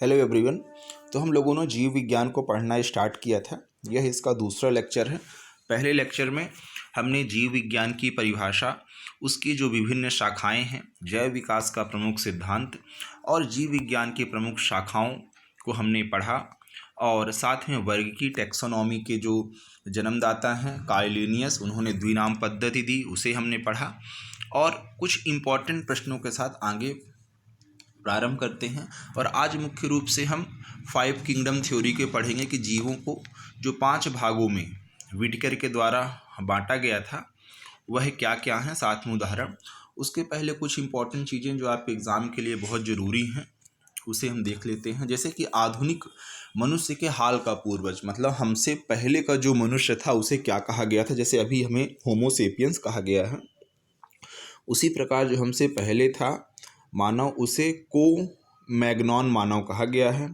Hello everyone. तो हम लोगों ने जीव विज्ञान को पढ़ना स्टार्ट किया था। यह इसका दूसरा लेक्चर है। पहले लेक्चर में हमने जीव विज्ञान की परिभाषा, उसकी जो विभिन्न शाखाएं हैं, जैव विकास का प्रमुख सिद्धांत और जीव विज्ञान की प्रमुख शाखाओं को हमने पढ़ा। और साथ में वर्ग की टैक्सोनॉमी के जो जन्मदाता हैं कार्ल लिनियस, उन्होंने द्विनाम पद्धति दी, उसे हमने पढ़ा। और कुछ इम्पॉर्टेंट प्रश्नों के साथ आगे प्रारंभ करते हैं। और आज मुख्य रूप से हम 5 किंगडम थ्योरी के पढ़ेंगे कि जीवों को जो 5 भागों में व्हिटेकर के द्वारा बांटा गया था वह क्या क्या हैं, साथ में उदाहरण। उसके पहले कुछ इंपॉर्टेंट चीज़ें जो आपके एग्ज़ाम के लिए बहुत ज़रूरी हैं उसे हम देख लेते हैं। जैसे कि आधुनिक मनुष्य के हाल का पूर्वज, मतलब हमसे पहले का जो मनुष्य था उसे क्या कहा गया था। जैसे अभी हमें होमो सेपियंस कहा गया है, उसी प्रकार जो हमसे पहले था मानव, उसे को मैग्नॉन मानव कहा गया है।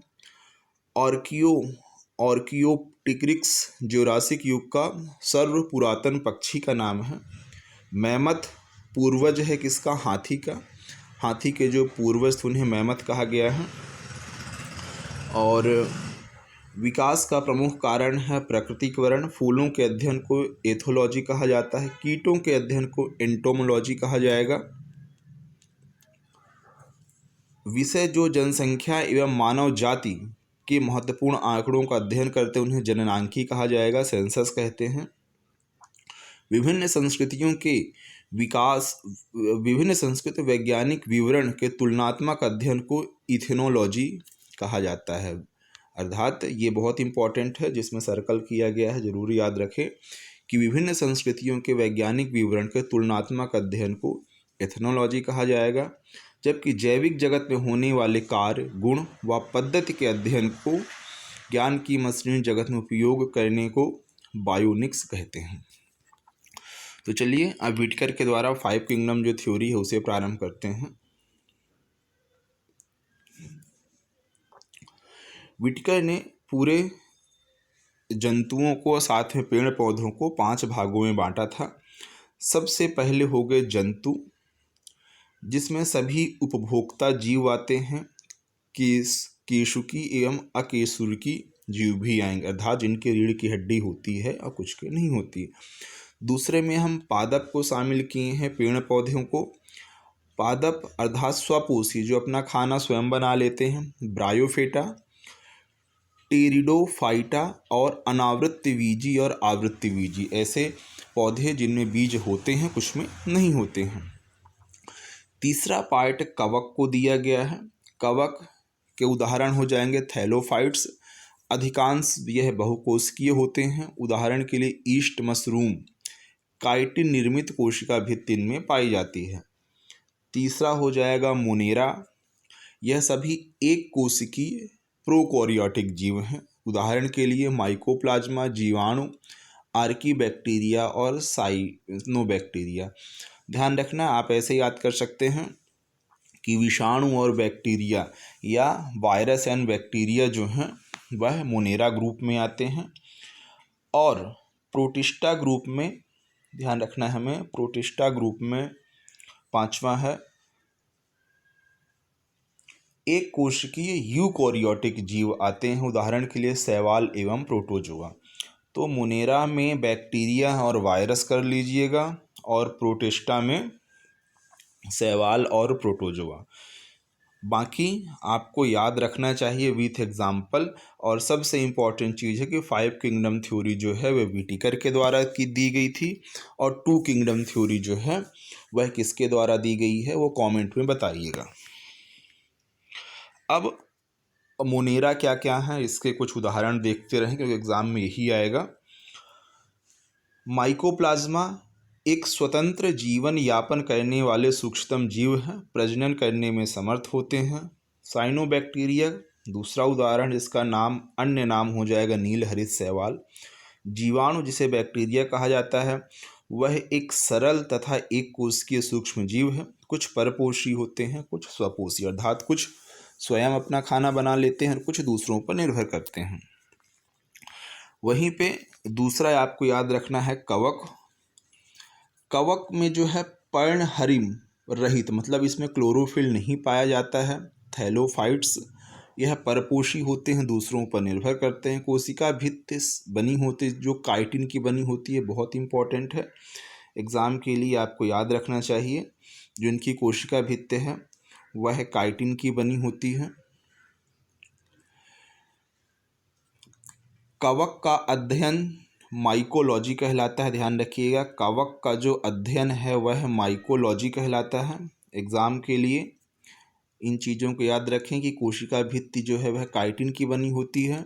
ऑर्कियोप्टेरिक्स जुरासिक युग का सर्व पुरातन पक्षी का नाम है। मैमथ पूर्वज है किसका? हाथी का। हाथी के जो पूर्वज थे उन्हें मैमथ कहा गया है। और विकास का प्रमुख कारण है प्रकृतिकरण। फूलों के अध्ययन को एथोलॉजी कहा जाता है, कीटों के अध्ययन को एंटोमोलॉजी कहा जाएगा। विषय जो जनसंख्या एवं मानव जाति के महत्वपूर्ण आंकड़ों का अध्ययन करते हैं उन्हें जननांकी कहा जाएगा, सेंसस कहते हैं। विभिन्न संस्कृतियों के विकास, विभिन्न संस्कृति वैज्ञानिक विवरण के तुलनात्मक अध्ययन को इथेनोलॉजी कहा जाता है। अर्थात ये बहुत इंपॉर्टेंट है, जिसमें सर्कल किया गया है, जरूर याद रखें कि विभिन्न संस्कृतियों के वैज्ञानिक विवरण के तुलनात्मक अध्ययन को एथनोलॉजी कहा जाएगा। जबकि जैविक जगत में होने वाले कार्य, गुण व पद्धति के अध्ययन को ज्ञान की मशीन जगत में उपयोग करने को बायोनिक्स कहते हैं। तो चलिए अब व्हिटेकर के द्वारा 5 किंगडम जो थ्योरी है उसे प्रारंभ करते हैं। व्हिटेकर ने पूरे जंतुओं को, साथ में पेड़ पौधों को 5 भागों में बांटा था। सबसे पहले हो गए जंतु, जिसमें सभी उपभोक्ता जीव आते हैं। केशुकी एवं अकेशुकी जीव भी आएंगे, अर्थात जिनके रीढ़ की हड्डी होती है और कुछ के नहीं होती। दूसरे में हम पादप को शामिल किए हैं, पेड़ पौधों को। पादप अर्थात स्वपोषी, जो अपना खाना स्वयं बना लेते हैं, ब्रायोफेटा, टेरिडोफाइटा और अनावृत्तिबीजी और आवृत्तिबीजी, ऐसे पौधे जिनमें बीज होते हैं, कुछ में नहीं होते हैं। तीसरा पार्ट कवक को दिया गया है। कवक के उदाहरण हो जाएंगे थैलोफाइट्स। अधिकांश यह बहुकोशिकीय होते हैं। उदाहरण के लिए ईस्ट मशरूम काइटिन निर्मित कोशिका भित्ति इनमें पाई जाती है। तीसरा हो जाएगा मोनेरा। यह सभी एक कोशिकीय प्रोकैरियोटिक जीव हैं। उदाहरण के लिए माइकोप्लाज्मा, जीवाणु, आर्कीबैक्टीरिया और साइनोबैक्टीरिया। ध्यान रखना, आप ऐसे याद कर सकते हैं कि विषाणु और बैक्टीरिया या वायरस एंड बैक्टीरिया जो हैं वह मोनेरा ग्रुप में आते हैं। और प्रोटिस्टा ग्रुप में ध्यान रखना है हमें, प्रोटिस्टा ग्रुप में 5वां है एक कोशिकीय यूकैरियोटिक जीव आते हैं। उदाहरण के लिए शैवाल एवं प्रोटोजोआ। तो मोनेरा में बैक्टीरिया और वायरस कर लीजिएगा, और प्रोटिस्टा में शैवाल और प्रोटोजोआ। बाकी आपको याद रखना चाहिए विथ एग्जाम्पल। और सबसे इम्पॉर्टेंट चीज़ है कि 5 किंगडम थ्योरी जो है वह व्हिटेकर के द्वारा दी गई थी, और 2 किंगडम थ्योरी जो है वह किसके द्वारा दी गई है वो कमेंट में बताइएगा। अब मोनेरा क्या क्या है इसके कुछ उदाहरण देखते रहें, क्योंकि एग्जाम में यही आएगा। माइकोप्लाज्मा एक स्वतंत्र जीवन यापन करने वाले सूक्ष्मतम जीव हैं, प्रजनन करने में समर्थ होते हैं। साइनोबैक्टीरिया दूसरा उदाहरण, जिसका नाम अन्य नाम हो जाएगा नील हरित शैवाल। जीवाणु, जिसे बैक्टीरिया कहा जाता है, वह एक सरल तथा एक कोशिकीय सूक्ष्म जीव है। कुछ परपोषी होते हैं, कुछ स्वपोषी, अर्थात कुछ स्वयं अपना खाना बना लेते हैं, कुछ दूसरों पर निर्भर करते हैं। वहीं पे दूसरा आपको याद रखना है कवक। कवक में जो है पर्णहरिम रहित, मतलब इसमें क्लोरोफिल नहीं पाया जाता है, थैलोफाइट्स यह परपोषी होते हैं, दूसरों पर निर्भर करते हैं। कोशिका भित्ति बनी होती जो काइटिन की बनी होती है, बहुत इंपॉर्टेंट है, एग्ज़ाम के लिए आपको याद रखना चाहिए। जो इनकी कोशिका भित्ति है वह काइटिन की बनी होती है। कवक का अध्ययन माइकोलॉजी कहलाता है, ध्यान रखिएगा। कवक का जो अध्ययन है वह माइकोलॉजी कहलाता है। एग्ज़ाम के लिए इन चीज़ों को याद रखें कि कोशिका भित्ति जो है वह काइटिन की बनी होती है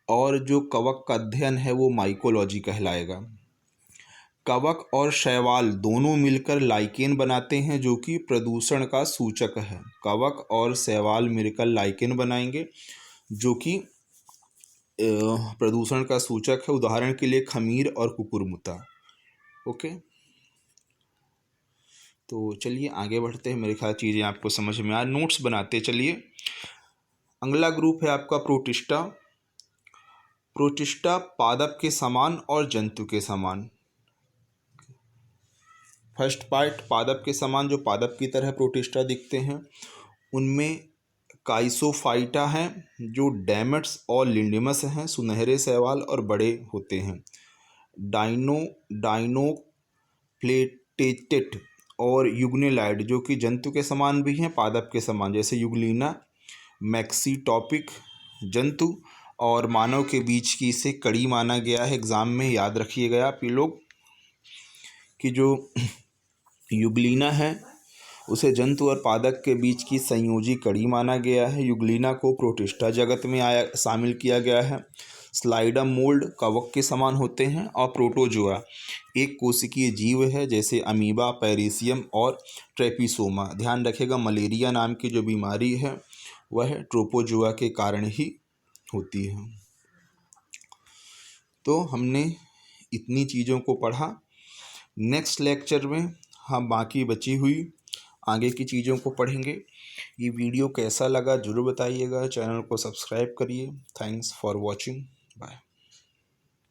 और जो कवक का अध्ययन है वो माइकोलॉजी कहलाएगा। कवक और शैवाल दोनों मिलकर लाइकेन बनाते हैं जो कि प्रदूषण का सूचक है। कवक और शैवाल मिलकर लाइकेन बनाएंगे जो कि प्रदूषण का सूचक है। उदाहरण के लिए खमीर और कुकुरमुता। ओके, तो चलिए आगे बढ़ते हैं। मेरे ख्याल चीज़ें आपको समझ में आ, नोट्स बनाते चलिए। अगला ग्रुप है आपका प्रोटिस्टा। प्रोटिस्टा पादप के समान और जंतु के समान। फर्स्ट पार्ट पादप के समान, जो पादप की तरह प्रोटिस्टा दिखते हैं उनमें काइसोफाइटा हैं, जो डैमेट्स और लिंडेमस हैं, सुनहरे शैवाल और बड़े होते हैं। डाइनोप्लेटेटेट और युग्नेलाइड जो कि जंतु के समान भी हैं, पादप के समान, जैसे युग्लिना मैक्सीटॉपिक जंतु और मानव के बीच की इसे कड़ी माना गया है। एग्ज़ाम में याद रखिएगा आप ये लोग कि जो युग्लिना है उसे जंतु और पादप के बीच की संयोजी कड़ी माना गया है। युग्लिना को प्रोटिस्टा जगत में शामिल किया गया है। स्लाइडम मोल्ड कवक के समान होते हैं और प्रोटोजोआ एक कोशिकीय जीव है, जैसे अमीबा, पैरिसियम और ट्रेपिसोमा। ध्यान रखेगा मलेरिया नाम की जो बीमारी है वह ट्रोपोजोआ के कारण ही होती है। तो हमने इतनी चीज़ों को पढ़ा। नेक्स्ट लेक्चर में हम बाकी बची हुई आगे की चीज़ों को पढ़ेंगे। ये वीडियो कैसा लगा ज़रूर बताइएगा। चैनल को सब्सक्राइब करिए। Thanks for watching. बाय।